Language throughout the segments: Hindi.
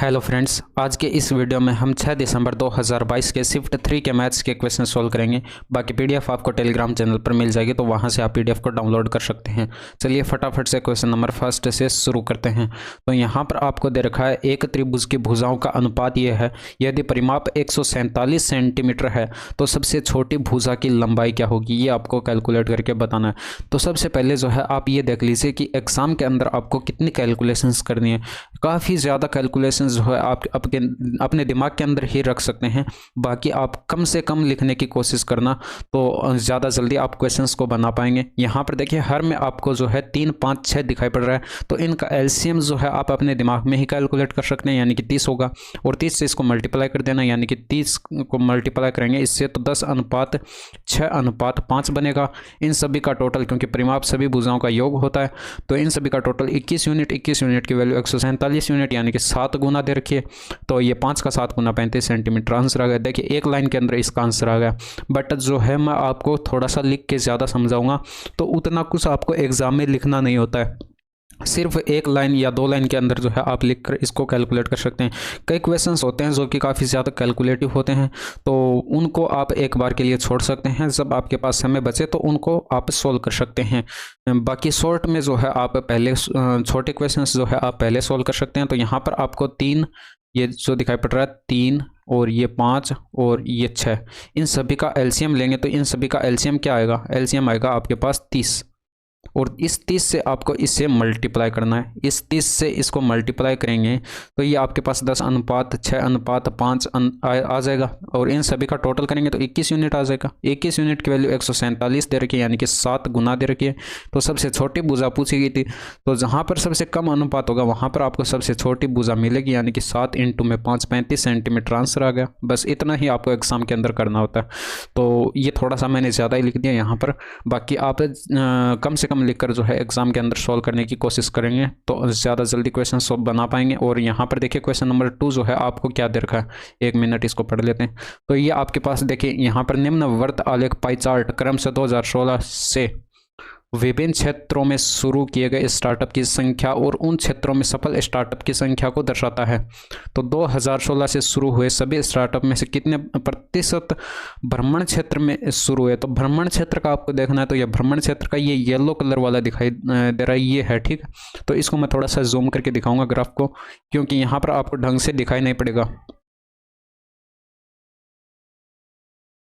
हेलो फ्रेंड्स, आज के इस वीडियो में हम 6 दिसंबर 2022 के शिफ्ट 3 के मैथ्स के क्वेश्चन सॉल्व करेंगे। बाकी पीडीएफ आपको टेलीग्राम चैनल पर मिल जाएगी, तो वहां से आप पीडीएफ को डाउनलोड कर सकते हैं। चलिए फटाफट से क्वेश्चन नंबर फर्स्ट से शुरू करते हैं। तो यहाँ पर आपको दे रखा है एक त्रिभुज की भुजाओं का अनुपात ये है। यदि परिमाप 147 सेंटीमीटर है तो सबसे छोटी भुजा की लंबाई क्या होगी, ये आपको कैलकुलेट करके बताना है। तो सबसे पहले जो है आप ये देख लीजिए कि एग्जाम के अंदर आपको कितनी कैलकुलेशंस करनी है। काफ़ी ज़्यादा कैलकुलेशंस जो है आप अपने दिमाग के अंदर ही रख सकते हैं। बाकी आप कम से कम लिखने की कोशिश करना, तो ज़्यादा जल्दी आप क्वेश्चंस को बना पाएंगे। यहाँ पर देखिए हर में आपको जो है 3, 5, 6 दिखाई पड़ रहा है, तो इनका एलसीएम जो है आप अपने दिमाग में ही कैलकुलेट कर सकते हैं, यानी कि 30 होगा। और 30 से इसको मल्टीप्लाई कर देना, यानी कि 30 को मल्टीप्लाई करेंगे इससे तो 10:6:5 बनेगा। इन सभी का टोटल, क्योंकि परिमाप सभी भुजाओं का योग होता है, तो इन सभी का टोटल 21 यूनिट। 21 यूनिट की वैल्यू 147 यूनिट, यानी कि 7 गुना दे रखिए। तो ये 5 का 7 गुना 35 सेंटीमीटर आंसर आ गया। देखिए एक लाइन के अंदर इसका आंसर आ गया। बट जो है मैं आपको थोड़ा सा लिख के ज़्यादा समझाऊंगा, तो उतना कुछ आपको एग्जाम में लिखना नहीं होता है। सिर्फ एक लाइन या 2 लाइन के अंदर जो है आप लिखकर इसको कैलकुलेट कर सकते हैं। कई क्वेश्चंस होते हैं जो कि काफ़ी ज़्यादा कैलकुलेटिव होते हैं, तो उनको आप एक बार के लिए छोड़ सकते हैं। जब आपके पास समय बचे तो उनको आप सोल्व कर सकते हैं। बाकी शॉर्ट में जो है आप पहले छोटे क्वेश्चंस जो है आप पहले सोल्व कर सकते हैं। तो यहाँ पर आपको 3, ये जो दिखाई पड़ रहा है 3 और ये 5 और ये 6, इन सभी का एलसीएम लेंगे। तो इन सभी का एलसीएम क्या आएगा? एलसीएम आएगा आपके पास 30, और इस 30 से आपको इससे मल्टीप्लाई करना है। इस 30 से इसको मल्टीप्लाई करेंगे तो ये आपके पास 10:6:5 आ जाएगा। और इन सभी का टोटल करेंगे तो 21 यूनिट आ जाएगा। 21 यूनिट की वैल्यू 147 दे रखी है, यानी कि 7 गुना दे रखी है। तो सबसे छोटी भुजा पूछी गई थी, तो जहाँ पर सबसे कम अनुपात होगा वहाँ पर आपको सबसे छोटी भुजा मिलेगी, यानी कि 7 × 5 35 सेंटीमीटर आंसर आ गया। बस इतना ही आपको एग्जाम के अंदर करना होता है। तो ये थोड़ा सा मैंने ज़्यादा ही लिख दिया यहाँ पर। बाकी आप कम से कम लिखकर जो है एग्जाम के अंदर सॉल्व करने की कोशिश करेंगे तो ज़्यादा जल्दी क्वेश्चन सॉल्व बना पाएंगे। और यहाँ पर देखिए क्वेश्चन नंबर 2 जो है आपको क्या दे रखा है, 1 मिनट इसको पढ़ लेते हैं। तो ये आपके पास देखिए यहाँ पर निम्न वर्त आलेख पाई चार्ट क्रम से 2016 से विभिन्न क्षेत्रों में शुरू किए गए स्टार्टअप की संख्या और उन क्षेत्रों में सफल स्टार्टअप की संख्या को दर्शाता है। तो 2016 से शुरू हुए सभी स्टार्टअप में से कितने प्रतिशत भ्रमण क्षेत्र में शुरू हुए? तो भ्रमण क्षेत्र का आपको देखना है। तो यह भ्रमण क्षेत्र का ये येलो कलर वाला दिखाई दे रहा है, ये है, ठीक है। तो इसको मैं थोड़ा सा जूम करके दिखाऊंगा ग्राफ को, क्योंकि यहाँ पर आपको ढंग से दिखाई नहीं पड़ेगा।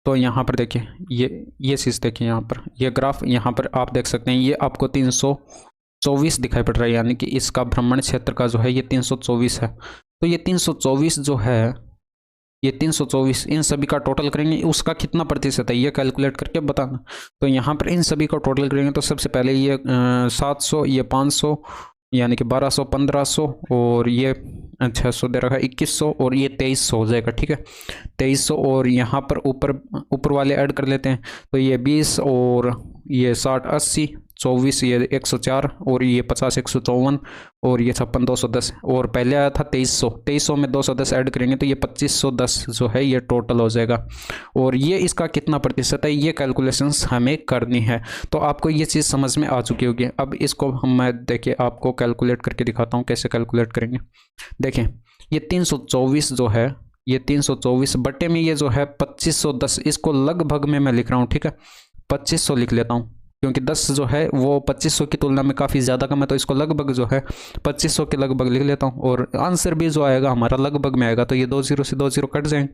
तो यहाँ पर देखिए ये चीज़ देखिए, यहाँ पर ये ग्राफ यहाँ पर आप देख सकते हैं, ये आपको 324 दिखाई पड़ रहा है, यानी कि इसका भ्रमण क्षेत्र का जो है ये 324 है। तो ये 324 जो है, ये 324 इन सभी का टोटल करेंगे, उसका कितना प्रतिशत है ये कैलकुलेट करके बताना। तो यहाँ पर इन सभी का टोटल करेंगे तो सबसे पहले ये 700, ये 500, यानी कि 1200, 1500, और ये 600 दे रखा है, 2100, और ये 2300 हो जाएगा, ठीक है। 2300 और यहाँ पर ऊपर वाले ऐड कर लेते हैं। तो ये 20 और ये 60, 80, 24, ये 104, और ये 50, 154, और ये 56, 210, और पहले आया था 2300। 2300 में 210 ऐड करेंगे तो ये 2510 जो है ये टोटल हो जाएगा। और ये इसका कितना प्रतिशत है ये कैलकुलेशंस हमें करनी है। तो आपको ये चीज़ समझ में आ चुकी होगी। अब इसको मैं देखिए आपको कैलकुलेट करके दिखाता हूँ कैसे कैलकुलेट करेंगे। देखें ये 324 जो है, ये 324 बटे में ये जो है 2510, इसको लगभग में मैं लिख रहा हूँ, ठीक है। 2500 लिख लेता हूँ, क्योंकि 10 जो है वो 2500 की तुलना में काफ़ी ज़्यादा कम है, तो इसको लगभग जो है 2500 के लगभग लिख लेता हूँ। और आंसर भी जो आएगा हमारा लगभग में आएगा, तो ये 2 0 से 2 0 कट जाएंगे।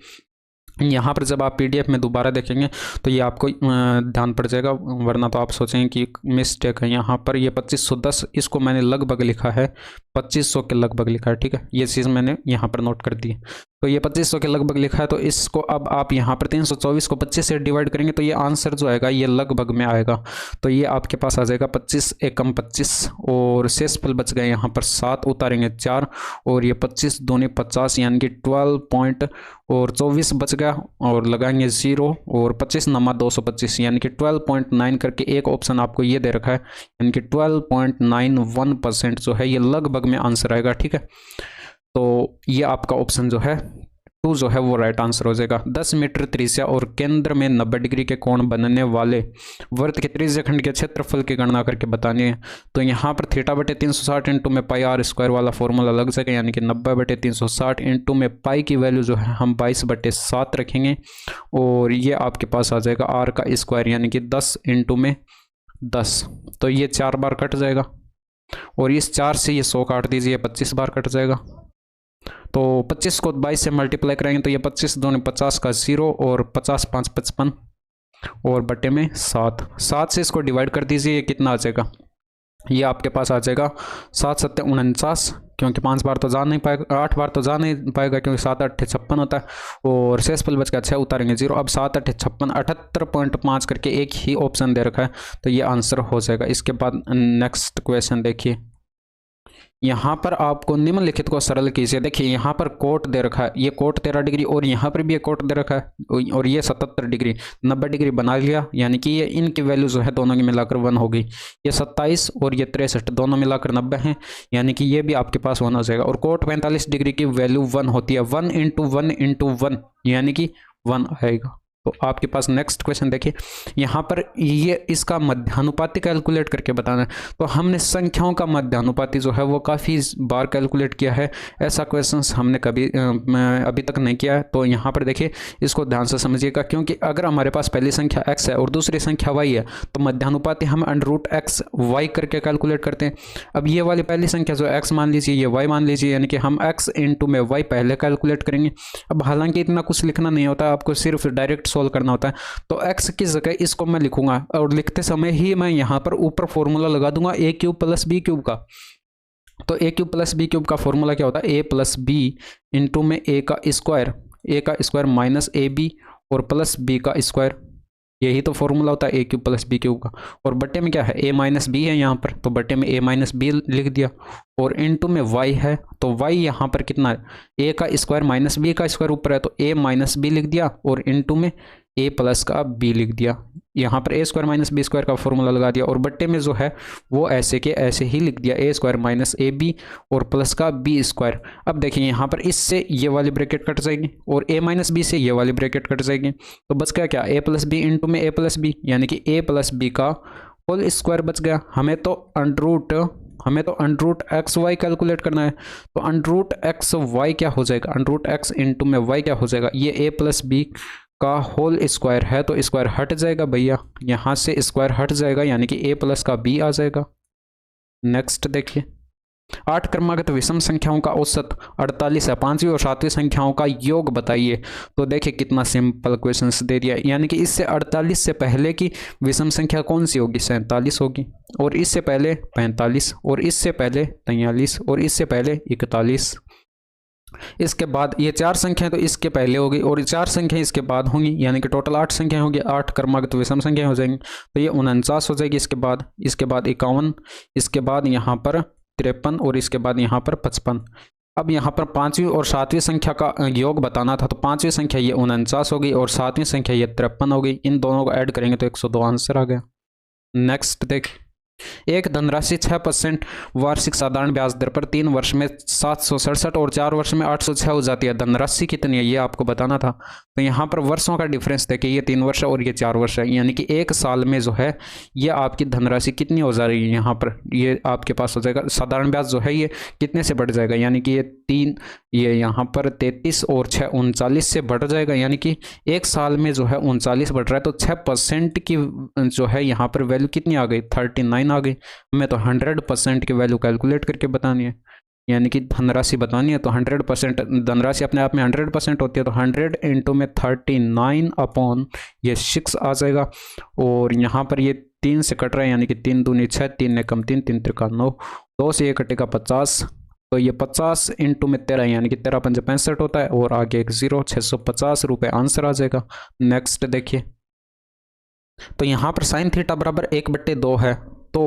यहाँ पर जब आप पीडीएफ में दोबारा देखेंगे तो ये आपको ध्यान पड़ जाएगा, वरना तो आप सोचेंगे कि मिस्टेक है। यहाँ पर ये 2510, इसको मैंने लगभग लिखा है, 2500 के लगभग लिखा है, ठीक है। ये चीज़ मैंने यहाँ पर नोट कर दी। तो ये 2500 के लगभग लिखा है, तो इसको अब आप यहाँ पर 324 को 25 से डिवाइड करेंगे तो ये आंसर जो आएगा ये लगभग में आएगा। तो ये आपके पास आ जाएगा 25 एकम 25, और शेषफल बच गए यहाँ पर 7, उतारेंगे 4, और ये 25 दूनी 50, यानी कि 12 पॉइंट, और 24 बच गया, और लगाएंगे 0, और 25 नमा 225, यानी कि 12.9 करके एक ऑप्शन आपको ये दे रखा है, यानी कि 12.91% जो है ये लगभग में आंसर आएगा, ठीक है। तो ये आपका ऑप्शन जो है 2 जो है वो राइट आंसर हो जाएगा। 10 मीटर त्रिज्या और केंद्र में 90 डिग्री के कोण बनने वाले वृत्त के त्रिज्या खंड के क्षेत्रफल की गणना करके बतानी है। तो यहाँ पर थीटा बटे 360 इंटू में पाई आर स्क्वायर वाला फॉर्मूला लग सके, यानी कि 90 बटे 360 इंटू में पाई की वैल्यू जो है हम 22 बटे 7 रखेंगे और ये आपके पास आ जाएगा आर का स्क्वायर यानी कि 10 इंटू में 10। तो ये 4 बार कट जाएगा और इस 4 से ये 100 काट दीजिए, 25 बार कट जाएगा। तो 25 को 22 से मल्टीप्लाई करेंगे तो ये 25 दूनी 50 का 0 और 50 5 55 और बटे में 7 से इसको डिवाइड कर दीजिए, ये कितना आ जाएगा, ये आपके पास आ जाएगा 7 7 49, क्योंकि 5 बार तो जा नहीं पाएगा, 8 बार तो जा नहीं पाएगा क्योंकि 7 8 56 होता है और शेषफल बच गया 6 उतारेंगे 0। अब 7 8 56 78.5 करके एक ही ऑप्शन दे रखा है तो ये आंसर हो जाएगा। इसके बाद नेक्स्ट क्वेश्चन देखिए, यहाँ पर आपको निम्नलिखित को सरल कीजिए। देखिए यहाँ पर कोट दे रखा है, ये कोट 13 डिग्री और यहाँ पर भी ये कोट दे रखा है और ये 77 डिग्री, 90 डिग्री बना लिया, यानी कि ये इनकी वैल्यू जो है दोनों की मिलाकर 1 होगी। ये 27 और ये 63 दोनों मिलाकर 90 हैं, यानी कि ये भी आपके पास 1 हो जाएगा। और कोट 45 डिग्री की वैल्यू 1 होती है, 1 इंटू 1 इंटू 1 यानी कि 1 आएगा। तो आपके पास नेक्स्ट क्वेश्चन देखिए, यहाँ पर ये इसका मध्यानुपाती कैलकुलेट करके बताना है। तो हमने संख्याओं का मध्यानुपाती जो है वो काफ़ी बार कैलकुलेट किया है, ऐसा क्वेश्चंस हमने कभी अभी तक नहीं किया है। तो यहाँ पर देखिए इसको ध्यान से समझिएगा, क्योंकि अगर हमारे पास पहली संख्या x है और दूसरी संख्या y है तो मध्यानुपाती हम √x y करके कैलकुलेट करते हैं। अब ये वाली पहली संख्या जो x मान लीजिए, ये y मान लीजिए, यानी कि हम x इंटू में y पहले कैलकुलेट करेंगे। अब हालांकि इतना कुछ लिखना नहीं होता, आपको सिर्फ डायरेक्ट सोल्व करना होता है। तो x की जगह इसको मैं लिखूंगा और लिखते समय ही मैं यहाँ पर ऊपर फॉर्मूला लगा दूंगा a cube plus B cube का। तो a cube plus B cube का फॉर्मूला क्या होता है, a प्लस बी इंटू में a का स्क्वायर माइनस ए बी और प्लस b का स्क्वायर, यही तो फॉर्मूला होता है a cube plus B cube का। और बटे में क्या है, a माइनस बी है यहाँ पर, तो बटे में a माइनस बी लिख दिया और इनटू में y है, तो y यहाँ पर कितना है, a का स्क्वायर माइनस b का स्क्वायर ऊपर है तो a माइनस बी लिख दिया और इनटू में a प्लस का b लिख दिया। यहाँ पर a square minus B square का फॉर्मूला लगा दिया और बट्टे में जो है वो ऐसे के ऐसे ही लिख दिया, a square minus A B और प्लस का b स्क्वायर। अब देखिए यहाँ पर इससे ये वाली ब्रैकेट कट जाएगी और a माइनस बी से ये वाली ब्रैकेट कट जाएगी, तो बच गया क्या, a प्लस बी इंटू में a प्लस बी, यानी कि a प्लस बी का होल स्क्वायर बच गया। हमें तो अंडरूट एक्स वाई कैलकुलेट करना है, तो अंडरूट एक्स वाई क्या हो जाएगा, अंडरूट एक्स इंटू में वाई क्या हो जाएगा, ये a प्लस बी का होल स्क्वायर है तो स्क्वायर हट जाएगा भैया, यहाँ से स्क्वायर हट जाएगा यानी कि a प्लस का b आ जाएगा। नेक्स्ट देखिए, 8 क्रमागत विषम संख्याओं का औसत 48 है, 5वीं और 7वीं संख्याओं का योग बताइए। तो देखिए कितना सिंपल क्वेश्चन दे दिया, यानी कि इससे 48 से पहले की विषम संख्या कौन सी होगी, 47 होगी, और इससे पहले 45 और इससे पहले 43 और इससे पहले 41। इसके बाद ये 4 संख्याएं तो इसके पहले होगी और 4 संख्याएं इसके बाद होंगी, यानी कि टोटल 8 संख्याएं होंगी, 8 क्रमागत विषम संख्याएं हो जाएंगी। तो ये 49 हो जाएगी, इसके बाद 51, इसके बाद यहाँ पर 53 और इसके बाद यहाँ पर 55। अब यहाँ पर 5वीं और 7वीं संख्या का योग बताना था, तो 5वीं संख्या ये 49 होगी और 7वीं संख्या ये 53 होगी, इन दोनों को ऐड करेंगे तो 102 आंसर आ गया। नेक्स्ट देख, एक धनराशि 6% वार्षिक साधारण ब्याज दर पर 3 वर्ष में 767 और 4 वर्ष में 806 हो जाती है। धनराशि कितनी है ये आपको बताना था। तो यहाँ पर वर्षों का डिफरेंस देखिए, ये 3 वर्ष और ये 4 वर्ष है, यानी कि 1 साल में जो है ये आपकी धनराशि कितनी हो जा रही है, यहाँ पर ये आपके पास हो जाएगा साधारण ब्याज जो है ये कितने से बढ़ जाएगा, यानी कि ये यहाँ पर 33 और 6 39 से बढ़ जाएगा, यानी कि 1 साल में जो है 39 बढ़ रहा है। तो 6% की जो है यहाँ पर वैल्यू कितनी आ गई, 39 आ गई। हमें तो 100% की वैल्यू कैलकुलेट करके बतानी है, यानी कि धनराशि बतानी है। तो 100% धनराशि अपने आप में 100% होती है, तो 100 इंटू में 39 अपॉन ये 6 आ जाएगा। और यहाँ पर ये 3 से कट रहा है, यानी कि 3 दूनी 6, 3 ने कम 3, 3 त्रिका 9, 2 से ये कटेगा 50, तो ये 50 इंटू में 13 यानी कि 13 पंजे 65 होता है और आगे एक 0, 650 रुपये आंसर आ जाएगा। नेक्स्ट देखिए, तो यहाँ पर साइन थीटा बराबर 1/2 है, तो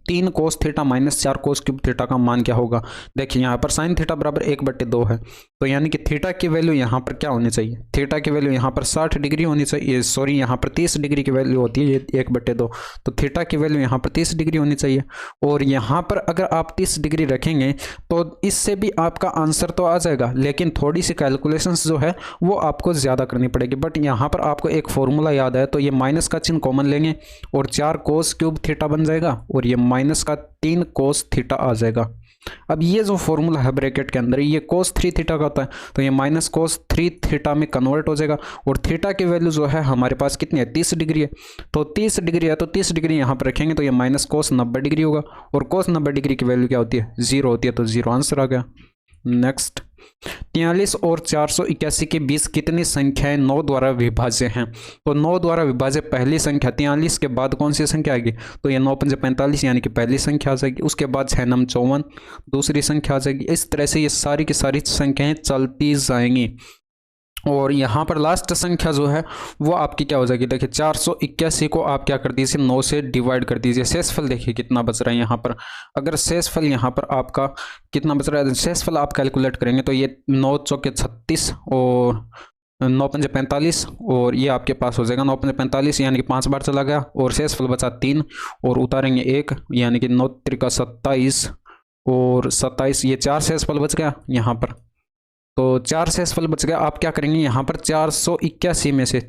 3 cos theta minus 4 cos cube theta का मान क्या होगा। देखिए यहाँ पर साइन थीटा बराबर 1/2 है, तो यानी कि थीटा की वैल्यू यहाँ पर क्या होनी चाहिए, थीटा की वैल्यू यहाँ पर 60 डिग्री होनी चाहिए, सॉरी यहाँ पर 30 डिग्री की वैल्यू होती है, ये 1/2, तो थीटा की वैल्यू यहाँ पर 30 डिग्री होनी चाहिए। और यहाँ पर अगर आप 30 डिग्री रखेंगे तो इससे भी आपका आंसर तो आ जाएगा, लेकिन थोड़ी सी कैलकुलेशंस जो है वो आपको ज़्यादा करनी पड़ेगी। बट यहाँ पर आपको एक फॉर्मूला याद है, तो ये माइनस का चिन्ह कॉमन लेंगे और 4 कोस क्यूब थीटा बन जाएगा और ये माइनस का 3 कोस थीटा आ जाएगा। अब ये जो फॉर्मूला है ब्रैकेट के अंदर, ये cos 3 थीटा का होता है, तो ये माइनस cos 3 थीटा में कन्वर्ट हो जाएगा। और थीटा की वैल्यू जो है हमारे पास कितनी है, 30 डिग्री है, तो 30 डिग्री है, तो 30 डिग्री यहाँ पर रखेंगे तो ये माइनस cos 90 डिग्री होगा। और cos 90 डिग्री की वैल्यू क्या होती है, 0 होती है, तो 0 आंसर आ गया। नेक्स्ट, 43 और 481 के बीच कितनी संख्याएं 9 द्वारा विभाज्य हैं। तो 9 द्वारा विभाज्य पहली संख्या 43 के बाद कौन सी संख्या आएगी, तो ये 9 पंजे 45 यानी कि पहली संख्या आ जाएगी। उसके बाद 6 नम 54 दूसरी संख्या आ जाएगी। इस तरह से ये सारी की सारी संख्याएं चलती जाएंगी। और यहाँ पर लास्ट संख्या जो है वो आपकी क्या हो जाएगी, देखिए 481 को आप क्या कर दीजिए, 9 से डिवाइड कर दीजिए। शेषफल देखिए कितना बच रहा है यहाँ पर, अगर शेषफल यहाँ पर आपका कितना बच रहा है, शेषफल आप कैलकुलेट करेंगे तो ये 9 चौके 36 और 9 पंजे 45 और ये आपके पास हो जाएगा 9 पंजे 45 यानी कि 5 बार चला गया और शेषफल बचा 3 और उतारेंगे 1 यानी कि 9 त्रिका 27 और 27, ये 4 शेषफल बच गया यहाँ पर, तो 4 शेषफल बच गया। आप क्या करेंगे यहाँ पर 481 में से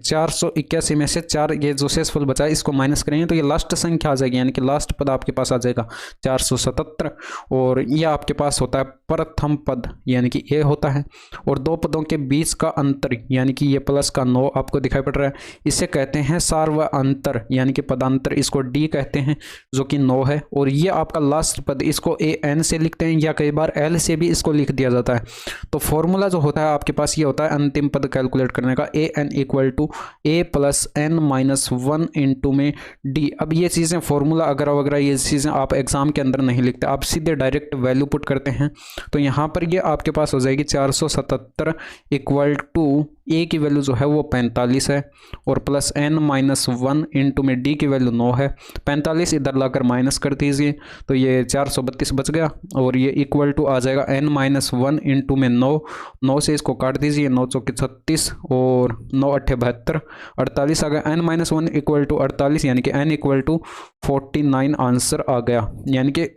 4 ये जो शेषफल बचा है इसको माइनस करेंगे तो ये लास्ट संख्या आ जाएगी, यानी कि लास्ट पद आपके पास आ जाएगा 477 और ये आपके पास होता है प्रथम पद यानी कि ए होता है। और दो पदों के बीच का अंतर यानी कि ये प्लस का 9 आपको दिखाई पड़ रहा है, इसे कहते हैं सार्वअंतर यानी कि पदांतर, इसको डी कहते हैं जो कि 9 है। और ये आपका लास्ट पद, इसको ए एन से लिखते हैं या कई बार एल से भी इसको लिख दिया जाता है। तो फॉर्मूला जो होता है आपके पास ये होता है अंतिम पद कैलकुलेट करने का, A N equal to A plus N minus 1 into में डी। अब ये चीज़ें फॉर्मूला अगर वगैरह ये चीज़ें आप एग्जाम के अंदर नहीं लिखते, आप सीधे डायरेक्ट वैल्यू पुट करते हैं। तो यहाँ पर ये आपके पास हो जाएगी 477 इक्वल टू ए की वैल्यू जो है वो 45 है और प्लस एन माइनस 1 इंटू में डी की वैल्यू 9 है। 45 इधर लाकर माइनस कर दीजिए तो ये 432 बच गया और ये इक्वल टू आ जाएगा एन माइनस 1 इंटू में 9 से इसको काट दीजिए, 9 चौके 36 और 9 अट्ठे 72, 48 आ गया। एन माइनस 1 इक्वल टू 48 यानी कि एन इक्वल टू 49 आंसर आ गया। यानी कि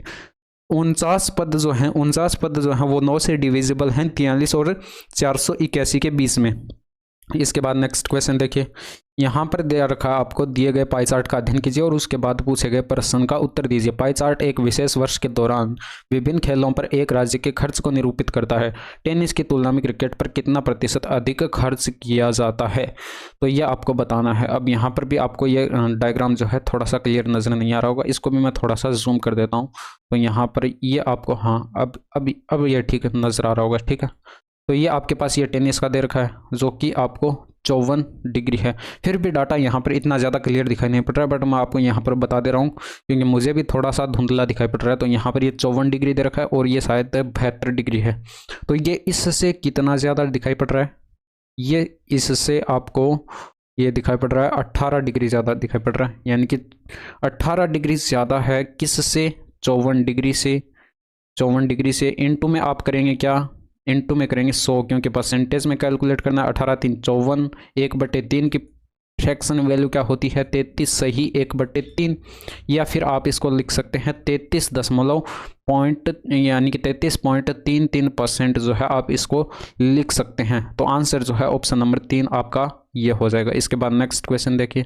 49 पद जो हैं वो 9 से डिविजिबल हैं 43 और 481 के बीच में। इसके बाद नेक्स्ट क्वेश्चन देखिए, यहाँ पर दे रखा आपको दिए गए पाई चार्ट का अध्ययन कीजिए और उसके बाद पूछे गए प्रश्न का उत्तर दीजिए। पाई चार्ट एक विशेष वर्ष के दौरान विभिन्न खेलों पर एक राज्य के खर्च को निरूपित करता है। टेनिस की तुलना में क्रिकेट पर कितना प्रतिशत अधिक खर्च किया जाता है, तो यह आपको बताना है। अब यहाँ पर भी आपको ये डायग्राम जो है थोड़ा सा क्लियर नजर नहीं आ रहा होगा, इसको भी मैं थोड़ा सा जूम कर देता हूँ तो यहाँ पर ये आपको, हाँ अब ये ठीक नजर आ रहा होगा, ठीक है। तो ये आपके पास ये टेनिस का दे रखा है जो कि आपको 54 डिग्री है। फिर भी डाटा यहाँ पर इतना ज़्यादा क्लियर दिखाई नहीं पड़ रहा है, बट मैं आपको यहाँ पर बता दे रहा हूँ क्योंकि मुझे भी थोड़ा सा धुंधला दिखाई पड़ रहा है। तो यहाँ पर ये 54 डिग्री दे रखा है और ये शायद 72 डिग्री है। तो ये इससे कितना ज़्यादा दिखाई पड़ रहा है, ये इससे आपको ये दिखाई पड़ रहा है 18 डिग्री ज़्यादा दिखाई पड़ रहा है, यानी कि 18 डिग्री ज़्यादा है किससे, 54 डिग्री से। इनटू में आप करेंगे क्या, इनटू में करेंगे 100 क्योंकि परसेंटेज में कैलकुलेट करना है। 18 3 54, 1/3 की फ्रैक्शन वैल्यू क्या होती है 33 सही 1/3, या फिर आप इसको लिख सकते हैं 33 यानी कि 33.33% जो है आप इसको लिख सकते हैं। तो आंसर जो है ऑप्शन नंबर 3 आपका ये हो जाएगा। इसके बाद नेक्स्ट क्वेश्चन देखिए,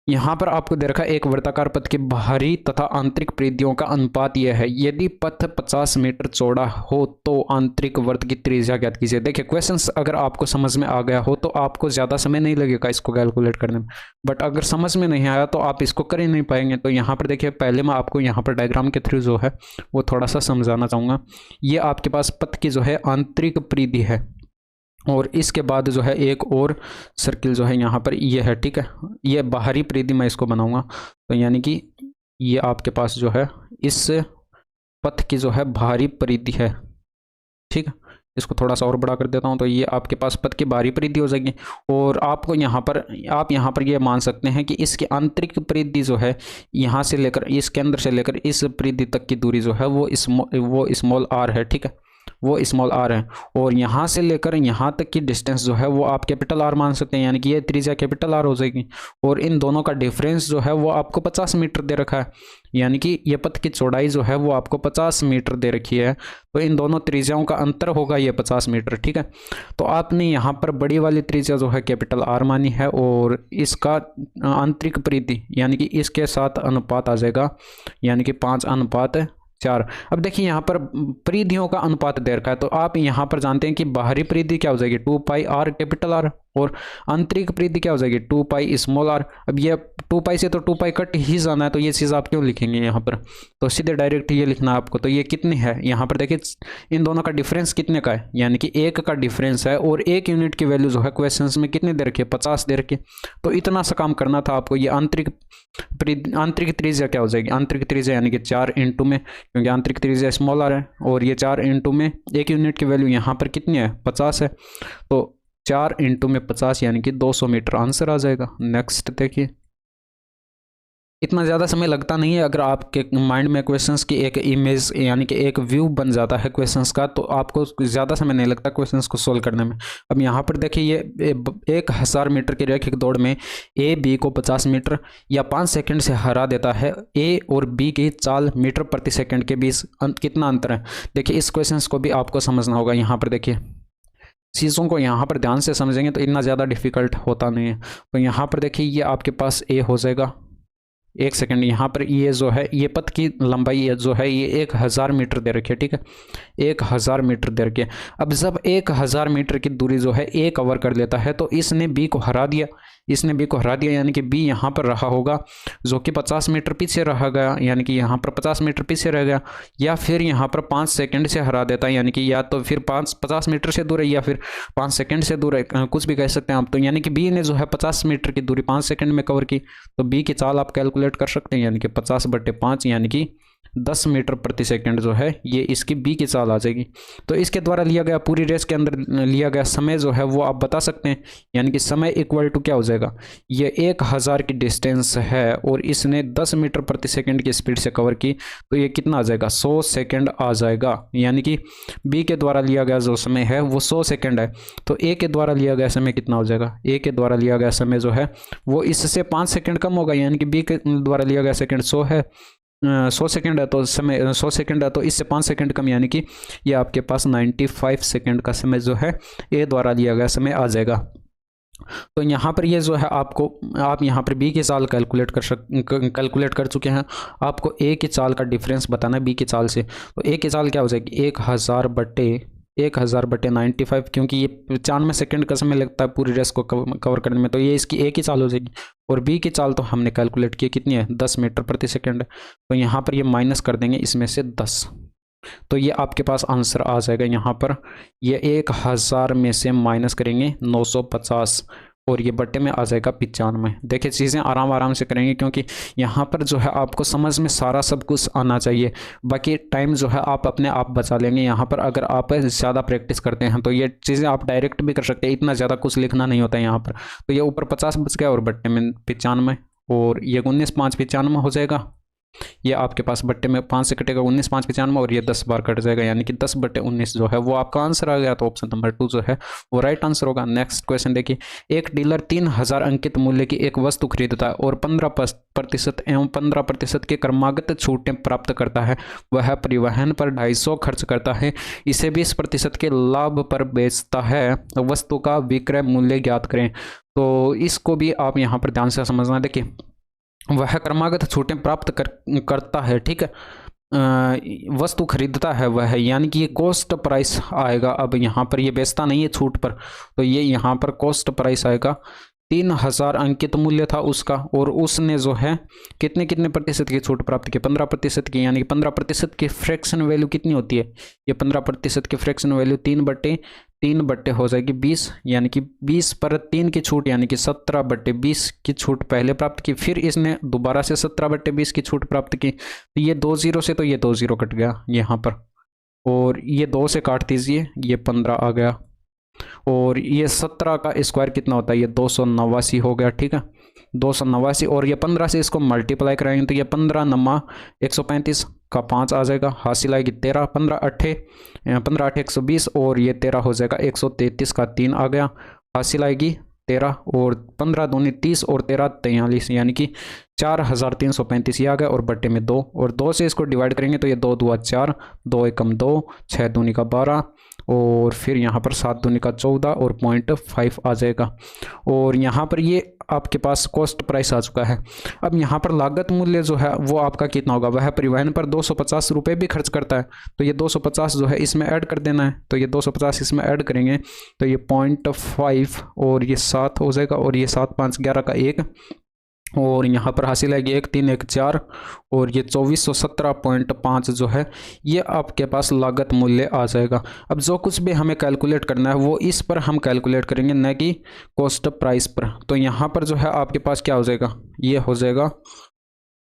यहाँ पर आपको दे रखा है एक वृत्ताकार पथ की बाहरी तथा आंतरिक परिधियों का अनुपात यह है, यदि पथ 50 मीटर चौड़ा हो तो आंतरिक वृत्त की त्रिज्या ज्ञात कीजिए। देखिए क्वेश्चंस अगर आपको समझ में आ गया हो तो आपको ज़्यादा समय नहीं लगेगा इसको कैलकुलेट करने में, बट अगर समझ में नहीं आया तो आप इसको कर ही नहीं पाएंगे। तो यहाँ पर देखिए पहले मैं आपको यहाँ पर डायग्राम के थ्रू जो है वो थोड़ा सा समझाना चाहूँगा। ये आपके पास पथ की जो है आंतरिक परिधि है और इसके बाद जो है एक और सर्किल जो है यहाँ पर ये है, ठीक है। ये बाहरी परिधि मैं इसको बनाऊंगा, तो यानी कि ये आपके पास जो है इस पथ की जो है बाहरी परिधि है, ठीक है। इसको थोड़ा सा और बड़ा कर देता हूँ, तो ये आपके पास पथ की बाहरी परिधि हो जाएगी। और आपको यहाँ पर आप यहाँ पर ये मान सकते हैं कि इसकी आंतरिक परिधि जो है यहाँ से लेकर इस केंद्र से लेकर इस परिधि तक की दूरी जो है वो स्मॉल आर है, ठीक है। वो स्मॉल आर है, और यहाँ से लेकर यहाँ तक की डिस्टेंस जो है वो आप कैपिटल आर मान सकते हैं, यानी कि ये त्रिज्या कैपिटल आर हो जाएगी। और इन दोनों का डिफरेंस जो है वो आपको 50 मीटर दे रखा है, यानी कि ये पथ की चौड़ाई जो है वो आपको 50 मीटर दे रखी है। तो इन दोनों त्रिज्याओं का अंतर होगा ये 50 मीटर, ठीक है। तो आपने यहाँ पर बड़ी वाली त्रिज्या जो है कैपिटल आर मानी है, और इसका आंतरिक परिधि यानी कि इसके साथ अनुपात आ जाएगा, यानी कि 5:4। अब देखिए यहाँ पर परिधियों का अनुपात दे रखा है, तो आप यहाँ पर जानते हैं कि बाहरी परिधि क्या हो जाएगी 2πr कैपिटल आर, और आंतरिक परिधि क्या हो जाएगी 2π स्मॉल आर। अब ये 2π से तो 2π कट ही जाना है, तो ये चीज़ आप क्यों लिखेंगे यहाँ पर, तो सीधे डायरेक्ट ये लिखना है आपको। तो ये कितनी है यहाँ पर देखिए, इन दोनों का डिफरेंस कितने का है, यानी कि 1 का डिफरेंस है, और 1 यूनिट की वैल्यू जो है क्वेश्चंस में कितने दे रखी है 50 दे रखी है। तो इतना सा काम करना था आपको। ये आंतरिक त्रिज्या क्या हो जाएगी, आंतरिक त्रिज्या यानी कि 4 इंटू में, क्योंकि आंतरिक त्रिज्या स्मॉल आर है, और ये 4 इंटू में 1 यूनिट की वैल्यू यहाँ पर कितनी है 50 है, तो 4 इंटू में 50 यानी कि 200 मीटर आंसर आ जाएगा। नेक्स्ट देखिए, इतना ज़्यादा समय लगता नहीं है, अगर आपके माइंड में क्वेश्चंस की एक इमेज यानी कि एक व्यू बन जाता है क्वेश्चंस का, तो आपको ज़्यादा समय नहीं लगता क्वेश्चंस को सोल्व करने में। अब यहाँ पर देखिए, ये 1000 मीटर की रैखिक दौड़ में ए बी को 50 मीटर या 5 सेकंड से हरा देता है। ए और बी की चाल मीटर प्रति सेकंड के बीच कितना अंतर है। देखिए इस क्वेश्चंस को भी आपको समझना होगा। यहाँ पर देखिए, चीज़ों को यहाँ पर ध्यान से समझेंगे तो इतना ज़्यादा डिफिकल्ट होता नहीं है। तो यहाँ पर देखिए, ये आपके पास ए हो जाएगा, 1 सेकंड। यहाँ पर ये जो है, ये पथ की लंबाई जो है ये 1000 मीटर दे रखी है, ठीक है, 1000 मीटर दे रखी है। अब जब 1000 मीटर की दूरी जो है ए कवर कर लेता है, तो इसने बी को हरा दिया, यानी कि बी यहाँ पर रहा होगा जो कि 50 मीटर पीछे रह गया, यानी कि यहाँ पर 50 मीटर पीछे रह गया, या फिर यहाँ पर 5 सेकंड से हरा देता है, यानी कि या तो फिर 50 मीटर से दूर है या फिर 5 सेकंड से दूर है, कुछ भी कह सकते हैं आप। तो यानी कि बी ने जो है 50 मीटर की दूरी 5 सेकंड में कवर की, तो बी की चाल आप कैलकुलेट कर सकते हैं, यानी कि 50/5 यानी कि 10 मीटर प्रति सेकंड जो है ये इसकी बी की चाल आ जाएगी। तो इसके द्वारा लिया गया, पूरी रेस के अंदर लिया गया समय जो है वो आप बता सकते हैं, यानी कि समय इक्वल टू क्या हो जाएगा, ये 1000 की डिस्टेंस है और इसने 10 मीटर प्रति सेकंड की स्पीड से कवर की, तो ये कितना आ जाएगा 100 सेकंड आ जाएगा। यानी कि बी के द्वारा लिया गया जो समय है वो 100 सेकंड है, तो ए के द्वारा लिया गया समय कितना हो जाएगा, ए के द्वारा लिया गया समय जो है वो इससे 5 सेकंड कम होगा, यानी कि बी के द्वारा लिया गया सेकंड 100 है, 100 सेकंड है, तो समय 100 सेकंड है, तो इससे 5 सेकंड कम, यानी कि ये आपके पास 95 सेकंड का समय जो है ए द्वारा लिया गया समय आ जाएगा। तो यहाँ पर ये जो है आप यहाँ पर बी की चाल कैलकुलेट कर चुके हैं, आपको ए की चाल का डिफरेंस बताना है बी की चाल से। तो ए की चाल क्या हो जाएगी 1000/95, क्योंकि ये 95 सेकंड का समय लगता है पूरी रेस को कवर करने में, तो ये इसकी ए की चाल हो जाएगी। और बी की चाल तो हमने कैलकुलेट की कितनी है 10 मीटर प्रति सेकंड, तो यहाँ पर ये माइनस कर देंगे इसमें से 10, तो ये आपके पास आंसर आ जाएगा। यहाँ पर ये 1000 में से माइनस करेंगे 950 और ये बट्टे में आ जाएगा 95। देखिए चीज़ें आराम से करेंगे, क्योंकि यहाँ पर जो है आपको समझ में सारा सब कुछ आना चाहिए, बाकी टाइम जो है आप अपने आप बचा लेंगे। यहाँ पर अगर आप ज़्यादा प्रैक्टिस करते हैं तो ये चीज़ें आप डायरेक्ट भी कर सकते हैं, इतना ज़्यादा कुछ लिखना नहीं होता है यहाँ पर। तो ये ऊपर 50 बच गया और बट्टे में 95, और ये 19 5 95 हो जाएगा। ये आपके पास बट्टे में 5 से कटेगा 19 5 95 और ये 10 बार कट जाएगा, यानी कि 10/19 जो है वो आपका आंसर आ गया। तो ऑप्शन नंबर 2 जो है वो राइट आंसर होगा। नेक्स्ट क्वेश्चन देखिए, एक डीलर 3000 अंकित मूल्य की एक वस्तु खरीदता है और 15% एवं 15% के क्रमागत छूटें प्राप्त करता है। वह परिवहन पर 250 खर्च करता है, इसे 20% के लाभ पर बेचता है। वस्तु का विक्रय मूल्य ज्ञात करें। तो इसको भी आप यहाँ पर ध्यान से समझना। देखिए वह क्रमागत छूटें प्राप्त करता है, ठीक है, वस्तु खरीदता है वह, यानी कि ये कॉस्ट प्राइस आएगा। अब यहाँ पर ये बेचता नहीं है छूट पर, तो ये यहाँ पर कॉस्ट प्राइस आएगा। 3000 अंकित मूल्य था उसका, और उसने जो है कितने प्रतिशत की छूट प्राप्त की 15% की, यानी कि 15% की फ्रैक्शन वैल्यू कितनी होती है, ये 15% की फ्रैक्शन वैल्यू 3/3 हो जाएगी 20, यानी कि 20 पर 3 की छूट, यानी कि 17/20 की छूट पहले प्राप्त की, फिर इसने दोबारा से 17/20 की छूट प्राप्त की। तो ये 2 0 से तो ये 2 0 कट गया यहाँ पर, और ये 2 से काट दीजिए, ये 15 आ गया, और ये 17 का स्क्वायर कितना होता है, ये 289 हो गया, ठीक है। 289, और ये 15 से इसको मल्टीप्लाई कराएंगे तो ये 15 नमा 135 का 5 आ जाएगा, हासिल आएगी 13, 15 8 120, और ये 13 हो जाएगा 133 का 3 आ गया, हासिल आएगी 13, और 15 दूनी 30 और 13 43, यानी कि 4335 ये आ गया, और बट्टे में 2, और 2 से इसको डिवाइड करेंगे तो ये 2 दूआ 4, 2 एकम 2, 6 दूनी का 12, और फिर यहाँ पर 7 दूनी का 14 और 0.5 आ जाएगा। और यहाँ पर ये आपके पास कॉस्ट प्राइस आ चुका है। अब यहाँ पर लागत मूल्य जो है वो आपका कितना होगा, वह परिवहन पर 250 रुपये भी खर्च करता है, तो ये 250 जो है इसमें ऐड कर देना है, तो ये 250 इसमें ऐड करेंगे तो ये 0.5 और ये 7 हो जाएगा, और ये 7 5 11 का 1, और यहाँ पर हासिल आएगी 1 3 1 4, और ये 2417.5 जो है ये आपके पास लागत मूल्य आ जाएगा। अब जो कुछ भी हमें कैलकुलेट करना है वो इस पर हम कैलकुलेट करेंगे, न कि कॉस्ट प्राइस पर। तो यहाँ पर जो है आपके पास क्या हो जाएगा, ये हो जाएगा,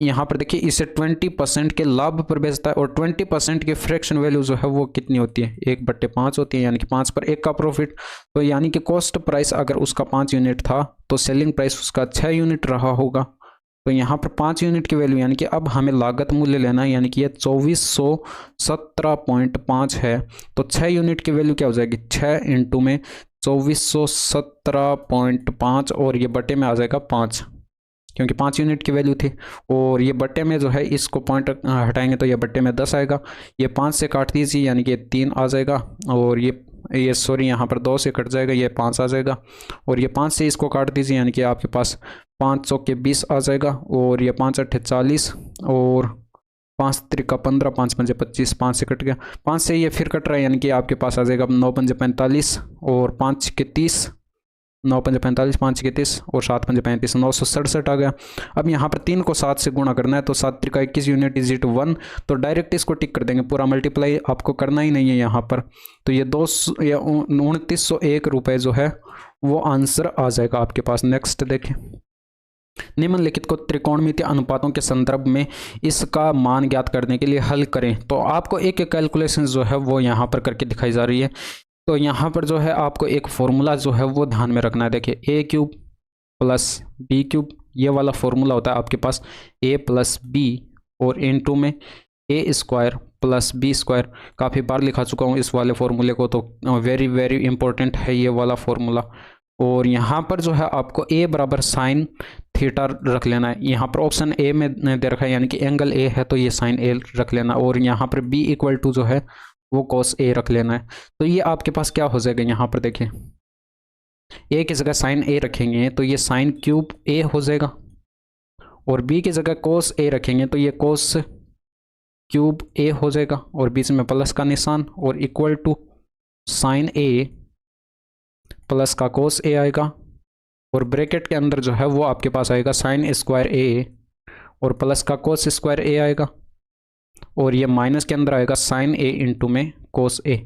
यहाँ पर देखिए इसे 20% के लाभ पर बेचता है, और 20% की फ्रैक्शन वैल्यू जो है वो कितनी होती है, 1/5 होती है, यानी कि 5 पर 1 का प्रॉफिट। तो यानी कि कॉस्ट प्राइस अगर उसका 5 यूनिट था तो सेलिंग प्राइस उसका 6 यूनिट रहा होगा। तो यहाँ पर 5 यूनिट की वैल्यू, यानी कि अब हमें लागत मूल्य लेना है, यानी कि ये 2417.5 है, तो 6 यूनिट की वैल्यू क्या हो जाएगी, 6 इंटू में 2417.5, और ये बटे में आ जाएगा 5, क्योंकि 5 यूनिट की वैल्यू थी, और ये बट्टे में जो है इसको पॉइंट हटाएंगे तो ये बट्टे में 10 आएगा, ये 5 से काट दीजिए यानी कि 3 आ जाएगा, और ये सॉरी यहाँ पर 2 से कट जाएगा, ये 5 आ जाएगा, और ये 5 से इसको काट दीजिए यानी कि आपके पास 5 चौके 20 आ जाएगा, और ये 5 8 40, और 5 त्रिका 15, 5 पंजे 25, 5 से कट गया, 5 से ये फिर कट रहा है, यानी कि आपके पास आ जाएगा 9 पंजे 45, और 5 के 30, 9 पंजे 45, 5 के 30, और 7 पंजे 35, 967 आ गया। अब यहाँ पर 3 को 7 से गुणा करना है, तो 7 त्रिका 21 यूनिट इज इट 1, तो डायरेक्ट इसको टिक कर देंगे, पूरा मल्टीप्लाई आपको करना ही नहीं है यहाँ पर। तो ये 2901 रुपये जो है वो आंसर आ जाएगा आपके पास। नेक्स्ट देखें, निम्नलिखित को त्रिकोणमितीय अनुपातों के संदर्भ में इसका मान ज्ञात करने के लिए हल करें। तो आपको एक एक कैलकुलेशन जो है वो यहाँ पर करके दिखाई जा रही है। तो यहाँ पर जो है आपको एक फॉर्मूला जो है वो ध्यान में रखना है। देखिए a³ + b³, ये वाला फॉर्मूला होता है आपके पास a + b, और इनटू में a² + b²। काफ़ी बार लिखा चुका हूँ इस वाले फॉर्मूले को, तो वेरी वेरी इंपॉर्टेंट है ये वाला फॉर्मूला। और यहाँ पर जो है आपको a बराबर sin थीटा रख लेना है। यहाँ पर ऑप्शन ए में दे रखा है, यानी कि एंगल a है तो ये sin a रख लेना, और यहाँ पर b = जो है वो cos a रख लेना है। तो ये आपके पास क्या हो जाएगा, यहाँ पर देखिए a की जगह sin a रखेंगे तो ये sin³ a हो जाएगा, और b की जगह cos a रखेंगे तो ये cos³ a हो जाएगा, और बीच में प्लस का निशान, और equal to sin a plus का cos a आएगा, और ब्रैकेट के अंदर जो है वो आपके पास आएगा sin² a और प्लस का cos² a आएगा, और ये माइनस के अंदर आएगा sin a इंटू में cos a,